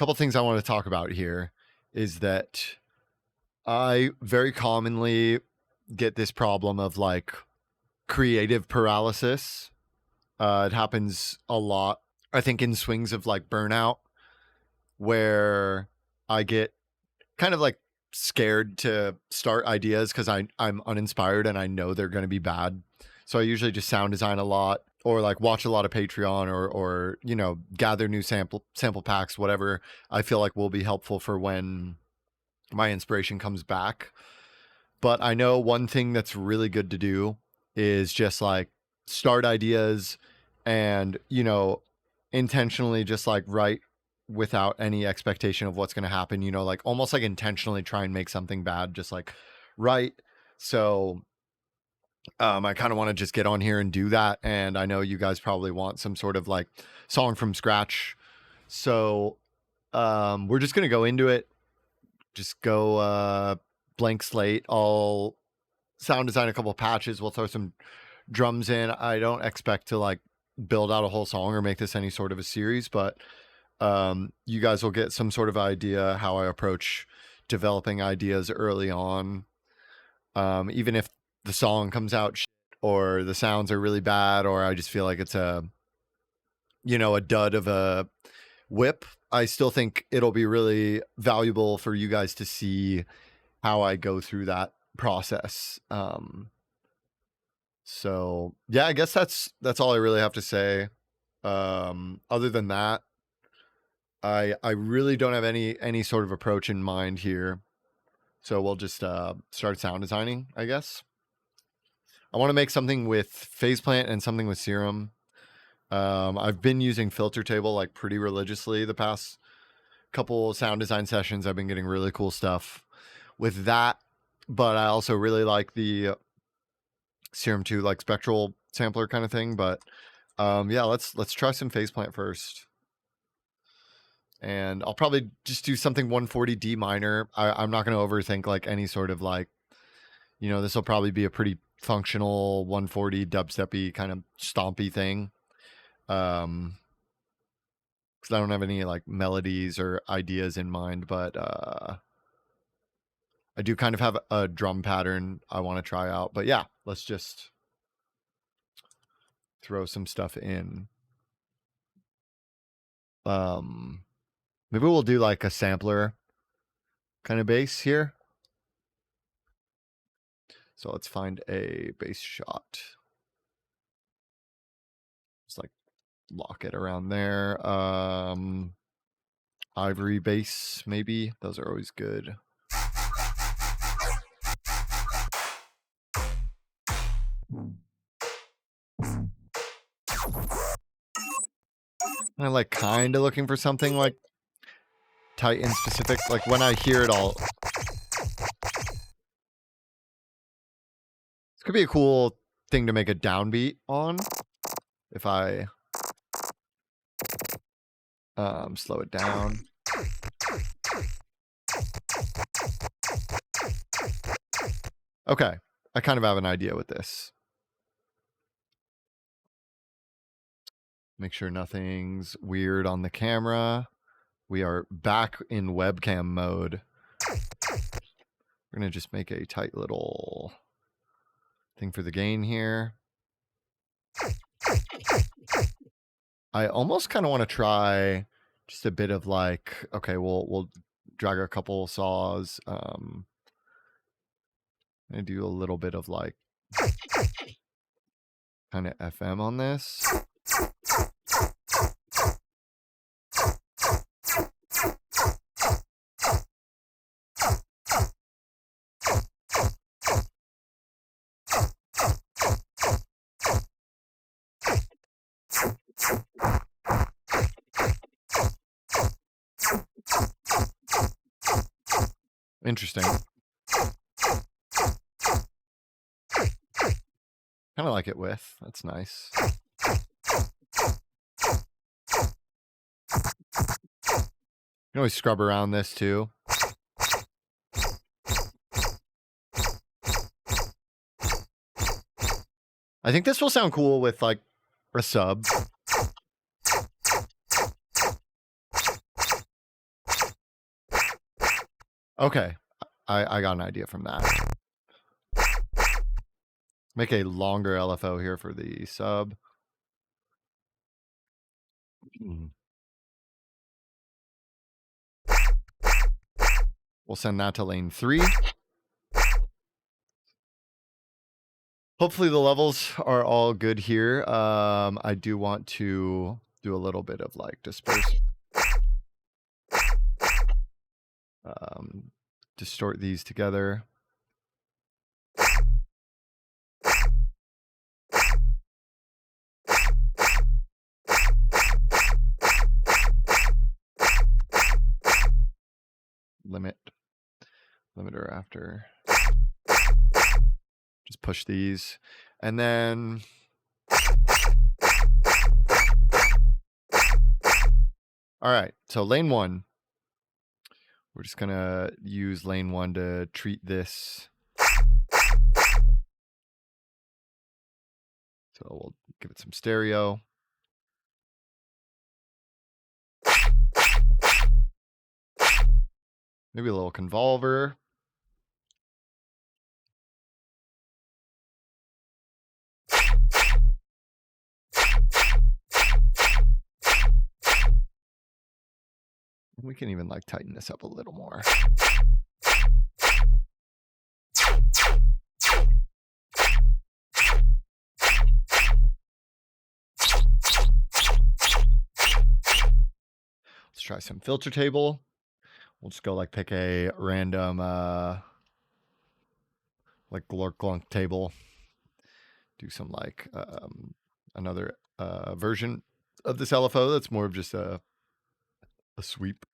couple things I want to talk about here is that I very commonly get this problem of like creative paralysis. It happens a lot, I think, in swings of like burnout, where I get kind of like scared to start ideas because I'm uninspired and I know they're going to be bad. So I usually just sound design a lot or like watch a lot of Patreon or you know, gather new sample packs, whatever I feel like will be helpful for when my inspiration comes back. But I know one thing that's really good to do is just like start ideas and, you know, intentionally just like write without any expectation of what's going to happen, you know, like almost like intentionally try and make something bad, just like write. So I kind of want to just get on here and do that. And I know you guys probably want some sort of like song from scratch. So we're just going to go into it. Just go blank slate. I'll sound design a couple patches. We'll throw some drums in. I don't expect to like build out a whole song or make this any sort of a series, but you guys will get some sort of idea how I approach developing ideas early on. Even if the song comes out shit, or the sounds are really bad, or I just feel like it's a, you know, a dud of a whip, I still think it'll be really valuable for you guys to see how I go through that process. So yeah, I guess that's all I really have to say. Other than that, I really don't have any sort of approach in mind here. So we'll just start sound designing, I guess. I want to make something with phase plant and something with serum. I've been using filter table like pretty religiously the past couple sound design sessions. I've been getting really cool stuff with that, but I also really like the serum 2 like spectral sampler kind of thing. But yeah, let's try some phase plant first. And I'll probably just do something 140 D minor. I'm not going to overthink like any sort of like, you know, this will probably be a pretty functional 140 dubstep-y kind of stompy thing. Because I don't have any like melodies or ideas in mind, but I do kind of have a drum pattern I want to try out. But yeah, let's just throw some stuff in. Maybe we'll do like a sampler kind of bass here. So let's find a bass shot. Just like lock it around there. Ivory bass, maybe. Those are always good. I'm like kind of looking for something like tight and specific. Like when I hear it all, this could be a cool thing to make a downbeat on if I slow it down. Okay, I kind of have an idea with this. Make sure nothing's weird on the camera. We are back in webcam mode. We're going to just make a tight little thing for the gain here. I almost kind of want to try just a bit of like, okay, we'll drag a couple saws. I'm going to do a little bit of like kind of FM on this. Interesting. Kind of like it with. That's nice. You can always scrub around this too. I think this will sound cool with like a sub. Okay, I got an idea from that. Make a longer LFO here for the sub. We'll send that to lane 3. Hopefully the levels are all good here. I do want to do a little bit of like disperse. Distort these together. Limiter after. Just push these. And then all right, so lane 1. We're just gonna use lane 1 to treat this. So we'll give it some stereo. Maybe a little convolver. We can even like tighten this up a little more. Let's try some filter table. We'll just go like pick a random like glork glunk table. Do some like another version of this LFO that's more of just a sweep.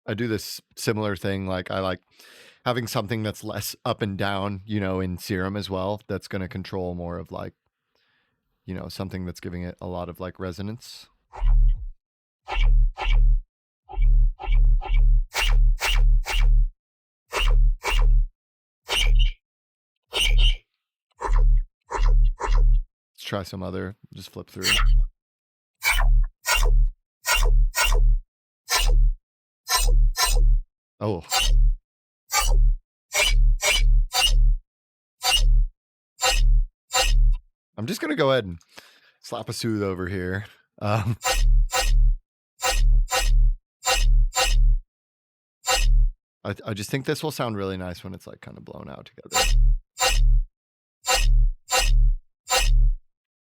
I do this similar thing. Like I like having something that's less up and down, you know, in Serum as well. That's going to control more of like, you know, something that's giving it a lot of like resonance. Let's try some other, just flip through. Oh. I'm just going to go ahead and slap a soothe over here. I just think this will sound really nice when it's like kind of blown out together.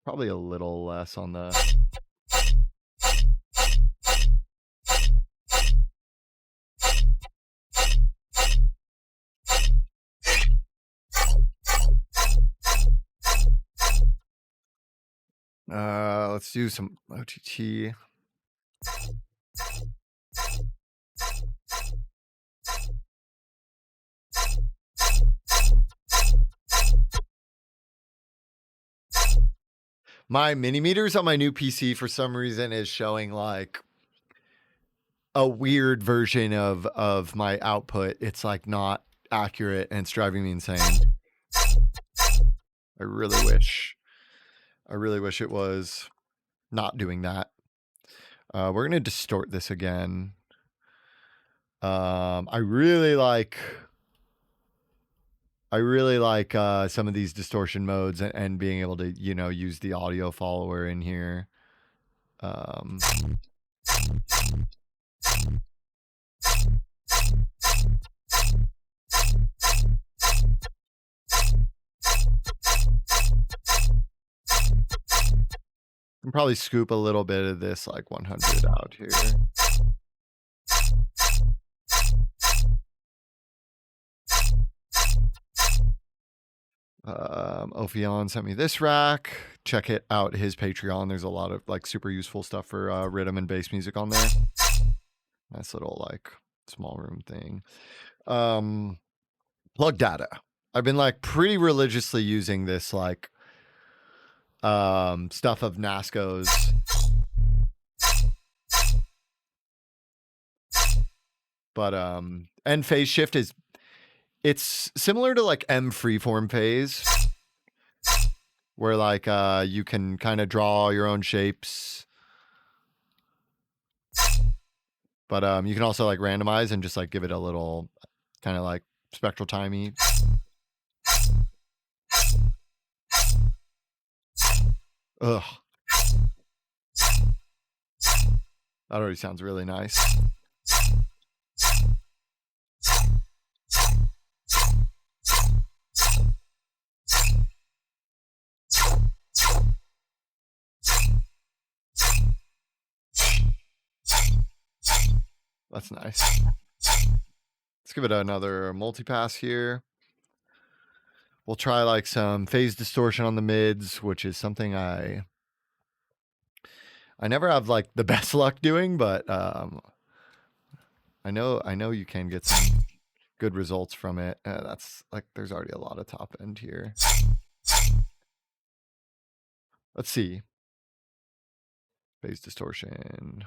Probably a little less on the... let's do some OTT. My mini meters on my new PC for some reason is showing like a weird version of my output. It's like not accurate and it's driving me insane. I really wish it was not doing that. We're going to distort this again. I really like some of these distortion modes and being able to, you know, use the audio follower in here. can probably scoop a little bit of this like 100 out here. Ophion sent me this rack. Check it out, his Patreon. There's a lot of like super useful stuff for rhythm and bass music on there. Nice little like small room thing. Plug data. I've been like pretty religiously using this like stuff of Nasco's. But and phase shift is, it's similar to like M freeform phase, where like you can kind of draw your own shapes, but you can also like randomize and just like give it a little kind of like spectral timey. Ugh. That already sounds really nice. That's nice. Let's give it another multi-pass here. We'll try like some phase distortion on the mids, which is something I never have like the best luck doing, but I know you can get some good results from it. That's like, there's already a lot of top end here. Let's see. Phase distortion.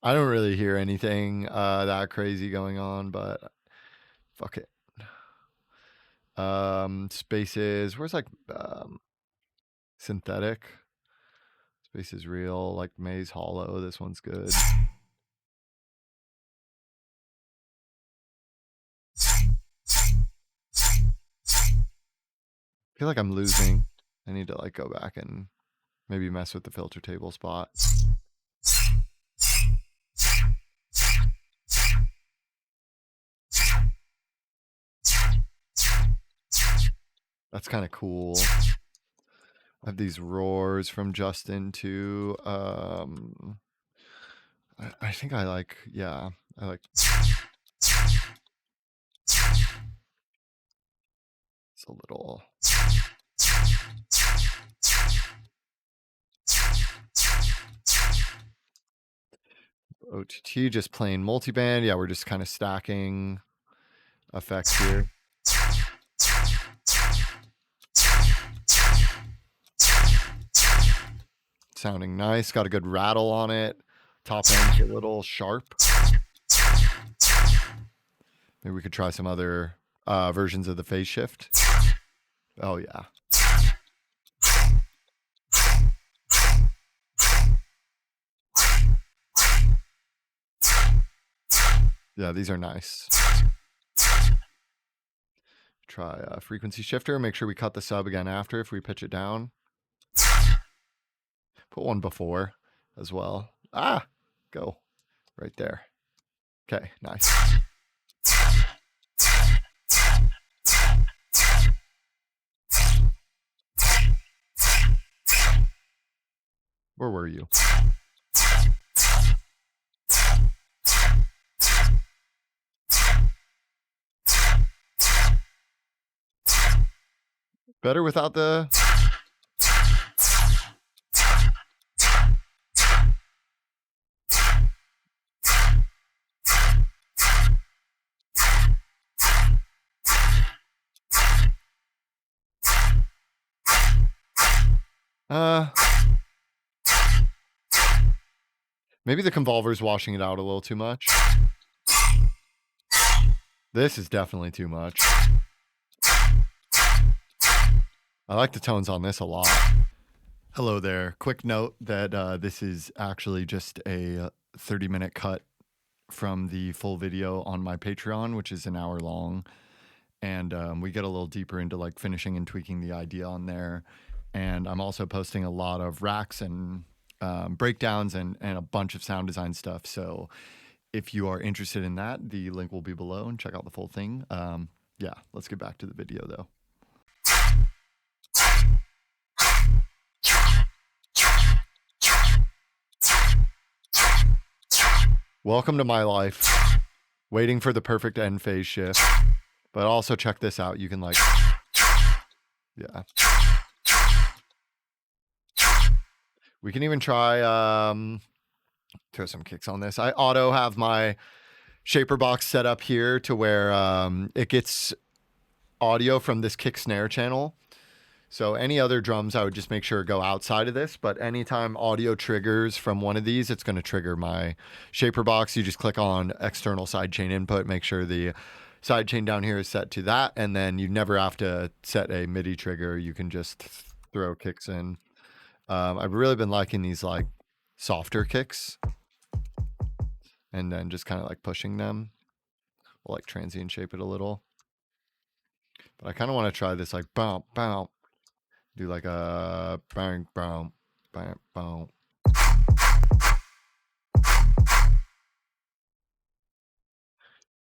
I don't really hear anything that crazy going on, but fuck it. Spaces, where's like synthetic? Space is real, like Maze Hollow. This one's good. I feel like I'm losing. I need to like go back and maybe mess with the filter table spot. That's kind of cool. I have these roars from Justin too. I think I like, yeah, I like. It's a little. OTT, just plain multiband. Yeah, we're just kind of stacking effects here. Sounding nice. Got a good rattle on it. Top end's a little sharp. Maybe we could try some other versions of the phase shift. Oh, yeah. Yeah, these are nice. Try a frequency shifter. Make sure we cut the sub again after if we pitch it down. Put one before as well. Ah, go right there. Okay, nice. Where were you? Better without the... Maybe the convolver's washing it out a little too much. This is definitely too much. I like the tones on this a lot. Hello there. Quick note that this is actually just a 30-minute cut from the full video on my Patreon, which is an hour long. And we get a little deeper into like finishing and tweaking the idea on there. And I'm also posting a lot of racks and breakdowns and a bunch of sound design stuff. So if you are interested in that, the link will be below and check out the full thing. Yeah, let's get back to the video though. Welcome to my life. Waiting for the perfect end phase shift. But also check this out. You can like, yeah. We can even try, throw some kicks on this. I auto have my shaper box set up here to where it gets audio from this kick snare channel. So any other drums, I would just make sure go outside of this. But anytime audio triggers from one of these, it's going to trigger my shaper box. You just click on external sidechain input, make sure the sidechain down here is set to that, and then you never have to set a MIDI trigger. You can just throw kicks in. I've really been liking these like softer kicks, and then just kind of like pushing them. We'll like transient shape it a little. But I kind of want to try this like boom, boom. Do like a bang, boom, bang, boom.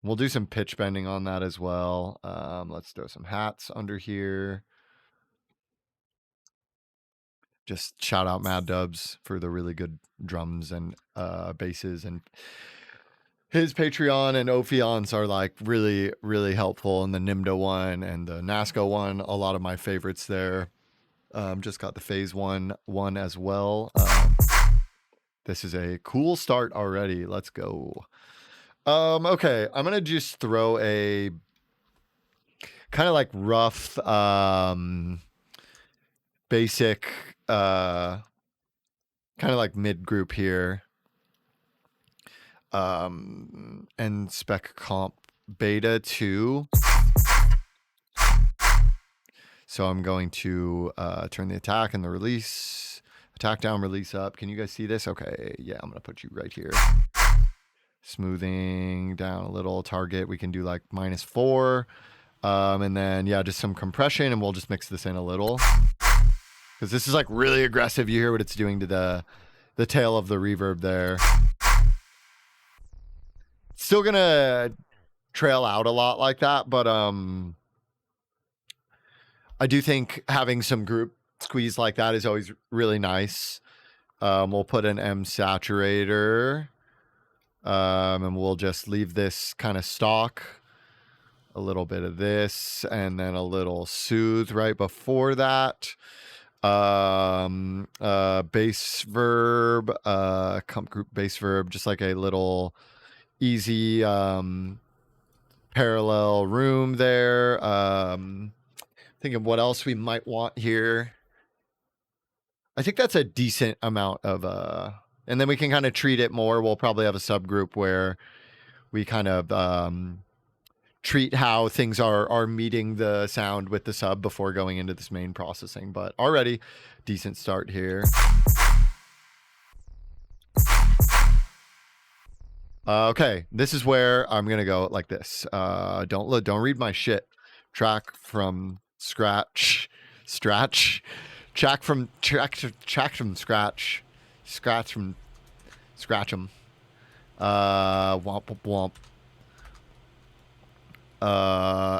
We'll do some pitch bending on that as well. Let's throw some hats under here. Just shout out Mad Dubs for the really good drums and basses, and his Patreon and Ophions are like really, really helpful. And the Nimda one and the Nasco one, a lot of my favorites there. Just got the Phase one as well. This is a cool start already. Let's go. Okay, I'm gonna just throw a kind of like rough, basic, kind of like mid group here. And spec comp beta 2. So I'm going to turn the attack and the release. Attack down, release up. Can you guys see this? Okay, yeah, I'm going to put you right here. Smoothing down a little. Target, we can do like -4. And then, yeah, just some compression, and we'll just mix this in a little. Because this is like really aggressive. You hear what it's doing to the tail of the reverb there. Still gonna trail out a lot like that, but I do think having some group squeeze like that is always really nice. We'll put an M saturator, and we'll just leave this kind of stock. A little bit of this, and then a little soothe right before that. Bass verb, comp group bass verb, just like a little easy parallel room there. Think of what else we might want here. I think that's a decent amount of and then we can kind of treat it more. We'll probably have a subgroup where we kind of treat how things are meeting the sound with the sub before going into this main processing. But already decent start here. Okay, this is where I'm gonna go like this. Don't read my shit. Track from scratch, scratch, track from scratch, scratch from scratch 'em. Womp womp.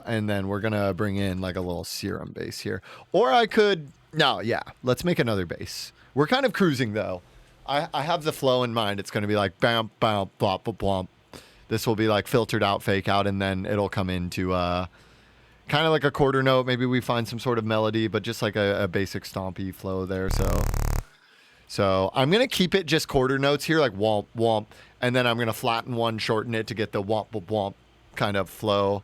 And then we're gonna bring in like a little serum bass here, or I could. No, yeah, let's make another bass. We're kind of cruising though. I have the flow in mind. It's going to be like bam, bam, blop, blop, blop. This will be like filtered out, fake out, and then it'll come into kind of like a quarter note. Maybe we find some sort of melody, but just like a basic stompy flow there. So I'm going to keep it just quarter notes here, like womp, womp. And then I'm going to flatten one, shorten it to get the womp, womp, womp kind of flow.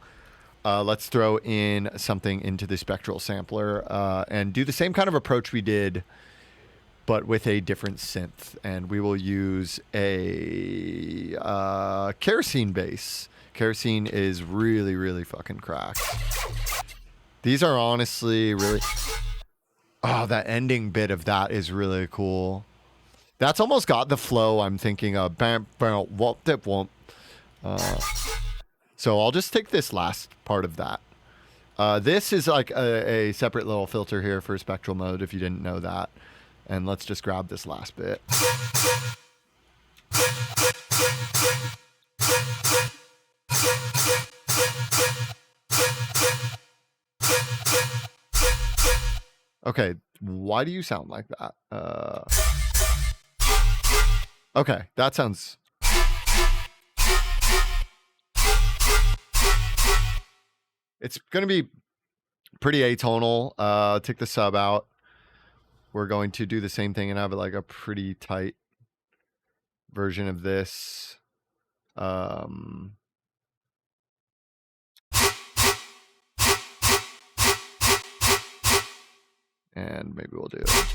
Let's throw in something into the spectral sampler and do the same kind of approach we did, but with a different synth. And we will use a kerosene bass. Kerosene is really, really fucking cracked. These are honestly really... Oh, that ending bit of that is really cool. That's almost got the flow I'm thinking of. Bam, bam, whoop, dip, whoop. So I'll just take this last part of that. This is like a separate little filter here for spectral mode, if you didn't know that. And let's just grab this last bit. Okay, why do you sound like that? Okay, that sounds... It's going to be pretty atonal. Take the sub out. We're going to do the same thing and have like a pretty tight version of this. And maybe we'll do it.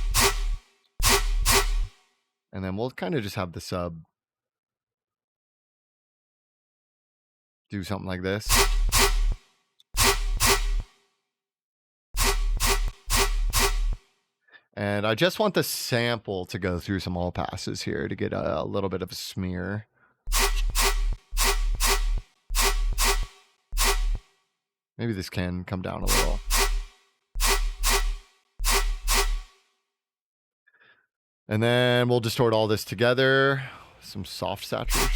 And then we'll kind of just have the sub do something like this. And I just want the sample to go through some all passes here to get a little bit of a smear. Maybe this can come down a little. And then we'll distort all this together. Some soft saturation.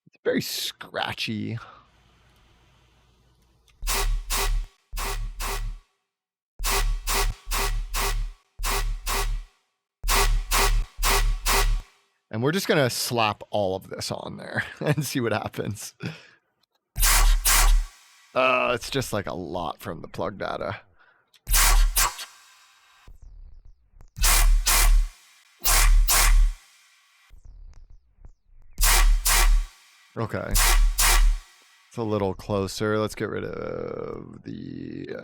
It's very scratchy. And we're just going to slap all of this on there and see what happens. It's just like a lot from the plug data. Okay. It's a little closer. Let's get rid of the...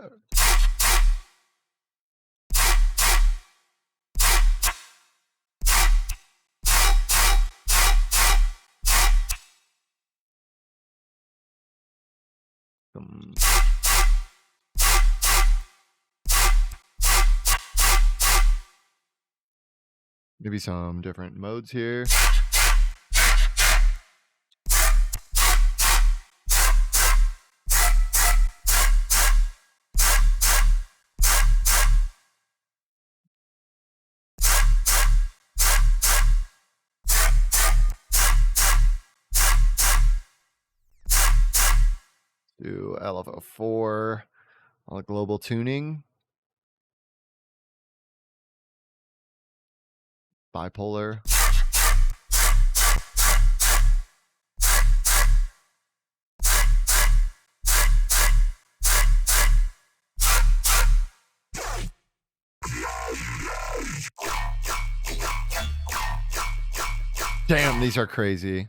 maybe some different modes here. Do LFO4 on the global tuning. Bipolar. Damn, these are crazy.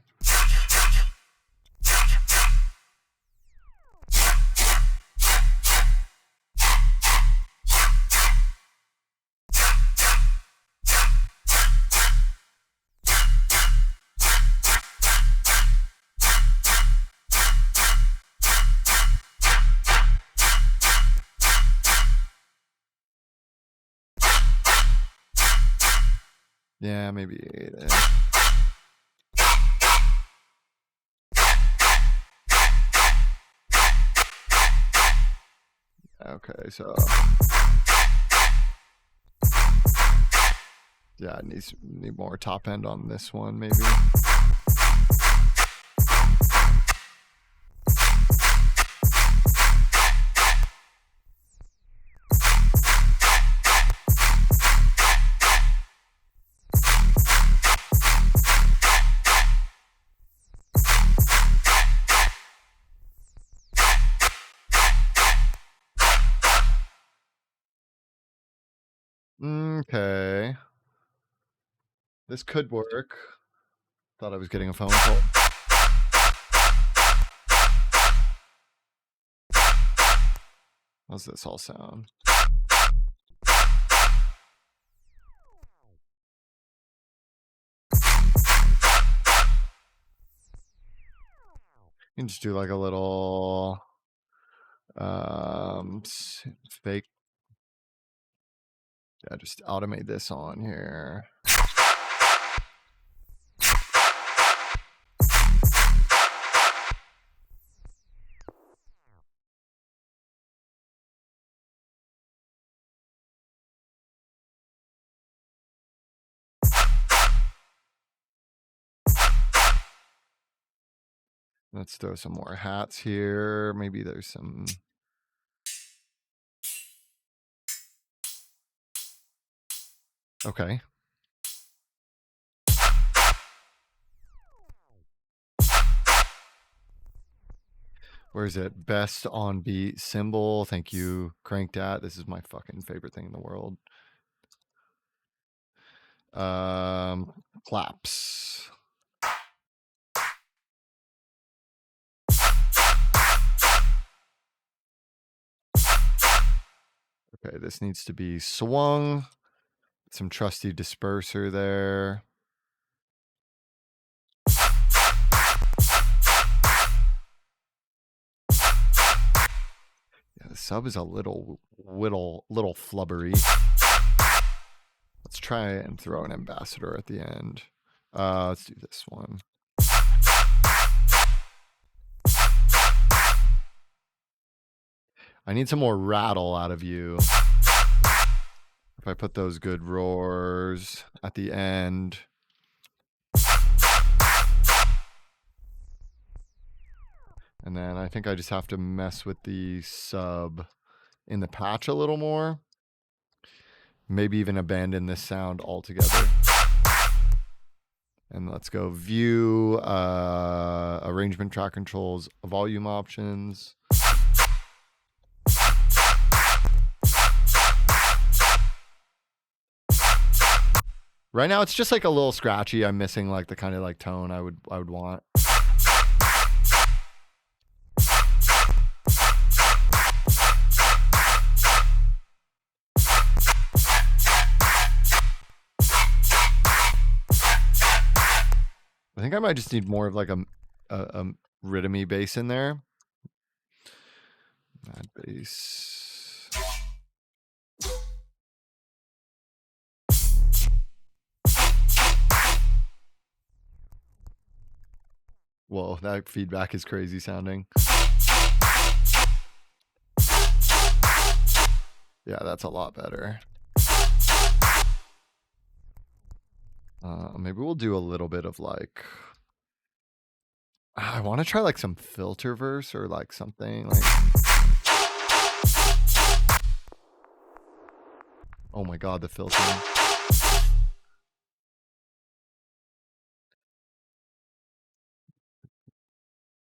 Yeah, maybe 8. Okay, so yeah, need more top end on this one, maybe. Okay. This could work. Thought I was getting a phone call. How's this all sound? You can just do like a little fake. Yeah, just automate this on here. Let's throw some more hats here. Maybe there's some... Okay. Where is it? Best on beat symbol. Thank you, Cranked At. This is my fucking favorite thing in the world. Claps. Okay, this needs to be swung Some trusty disperser there. Yeah, the sub is a little flubbery. Let's try and throw an ambassador at the end. Let's do this one. I need some more rattle out of you. If I put those good roars at the end. And then I think I just have to mess with the sub in the patch a little more. Maybe even abandon this sound altogether. And let's go view, arrangement, track controls, volume options. Right now it's just like a little scratchy. I'm missing like the kind of like tone I would want. I think I might just need more of like a rhythmy bass in there. Mad bass. Whoa, that feedback is crazy sounding. Yeah, that's a lot better. Maybe we'll do a little bit of like, I want to try like some filter verse or like something like. Oh my god, the filtering.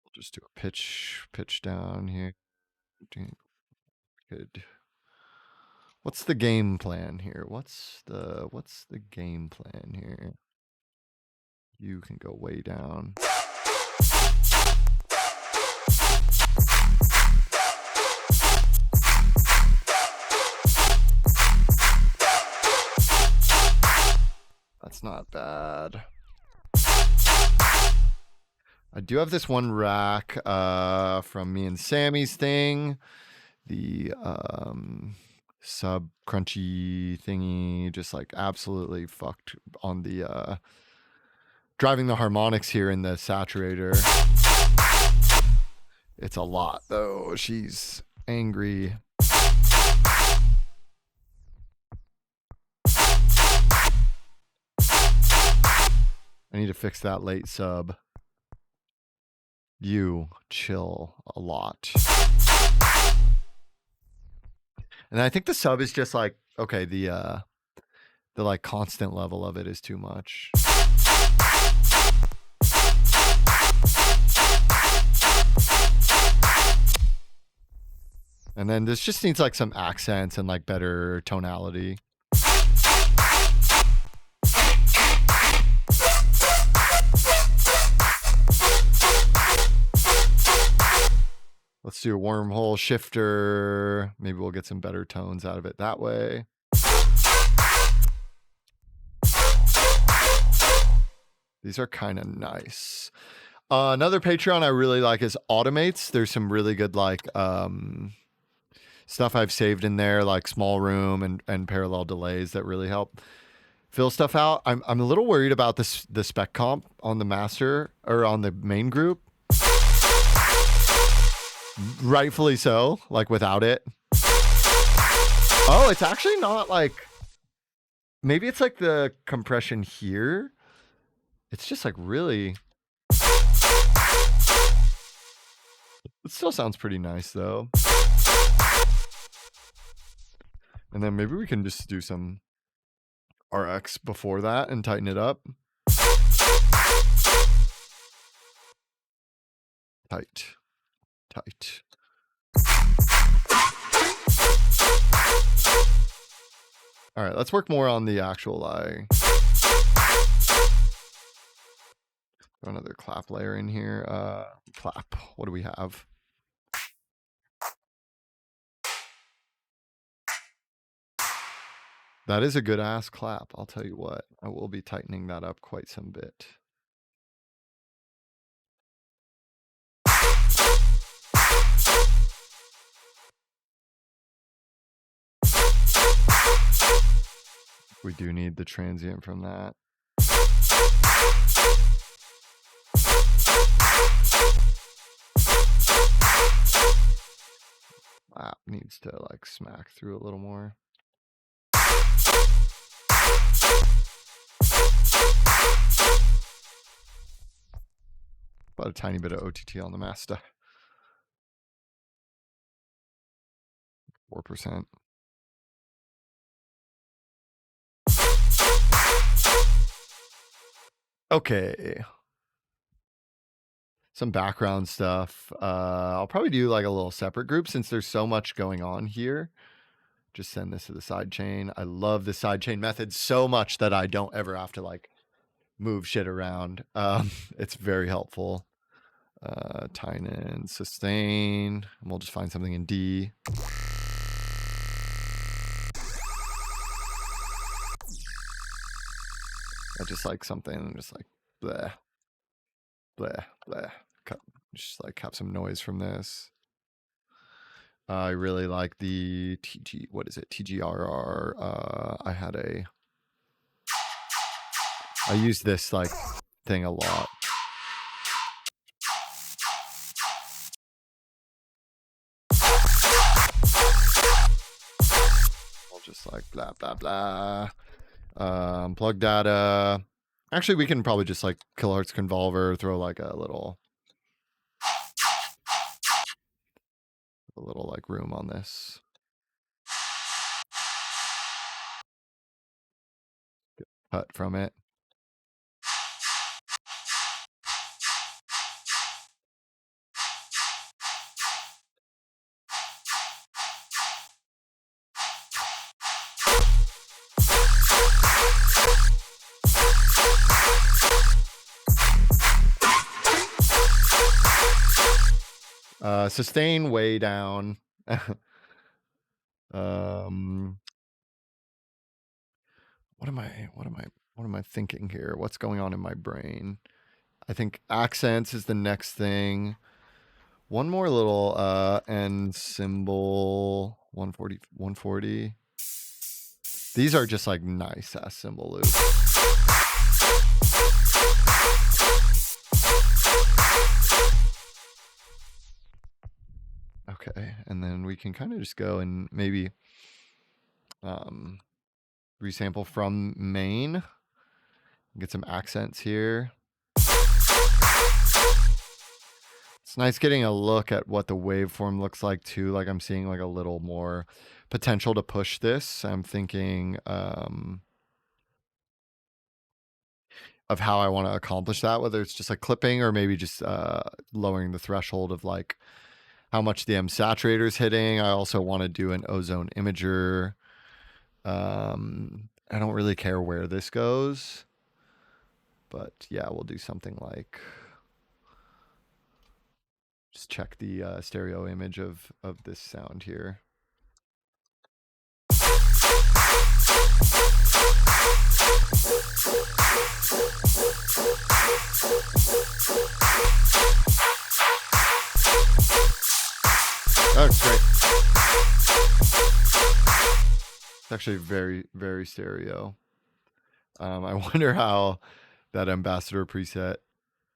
We'll just do a pitch down here. Good. What's the game plan here? What's the game plan here? You can go way down. That's not bad. I do have this one rack from me and Sammy's thing. The sub crunchy thingy just like absolutely fucked on the driving the harmonics here in the saturator. It's a lot though. She's angry. I need to fix that late sub. You chill a lot. And I think the sub is just like, okay, the like constant level of it is too much. And then this just needs like some accents and like better tonality. Let's do a wormhole shifter. Maybe we'll get some better tones out of it that way. These are kind of nice. Another Patreon I really like is Automates. There's some really good like stuff I've saved in there, like small room and parallel delays that really help fill stuff out. I'm a little worried about the spec comp on the master or on the main group. Rightfully so, like without it. Oh, it's actually not like, maybe it's like the compression here. It's just like really, it still sounds pretty nice though. And then maybe we can just do some RX before that and tighten it up. Tight. All right, let's work more on the actual another clap layer in here. Clap. What do we have? That is a good ass clap. I'll tell you what. I will be tightening that up quite some bit. We do need the transient from that. That needs to like smack through a little more. About a tiny bit of OTT on the master. 4%. Okay. Some background stuff. I'll probably do like a little separate group since there's so much going on here. Just send this to the sidechain. I love the sidechain method so much that I don't ever have to like move shit around. It's very helpful. Tine and sustain. And we'll just find something in D. I just like something just like bleh, bleh, bleh. Just like have some noise from this. I really like the TG, what is it? TGRR. I use this like thing a lot. I'll just like blah, blah, blah. Plug data. Actually, we can probably just like kilohertz convolver, throw like a little like room on this. Cut from it. Sustain way down. What am I thinking here? What's going on in my brain? I think accents is the next thing. One more little end symbol. 140. These are just like nice ass symbol loops. Okay, and then we can kind of just go and maybe resample from main. Get some accents here. It's nice getting a look at what the waveform looks like too. Like I'm seeing like a little more potential to push this. I'm thinking of how I want to accomplish that, whether it's just like clipping or maybe just lowering the threshold of like how much the M saturator is hitting. I also want to do an ozone imager. I don't really care where this goes, but yeah, we'll do something like just check the stereo image of this sound here. Oh, it's great. It's actually very, very stereo. I wonder how that ambassador preset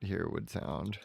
here would sound.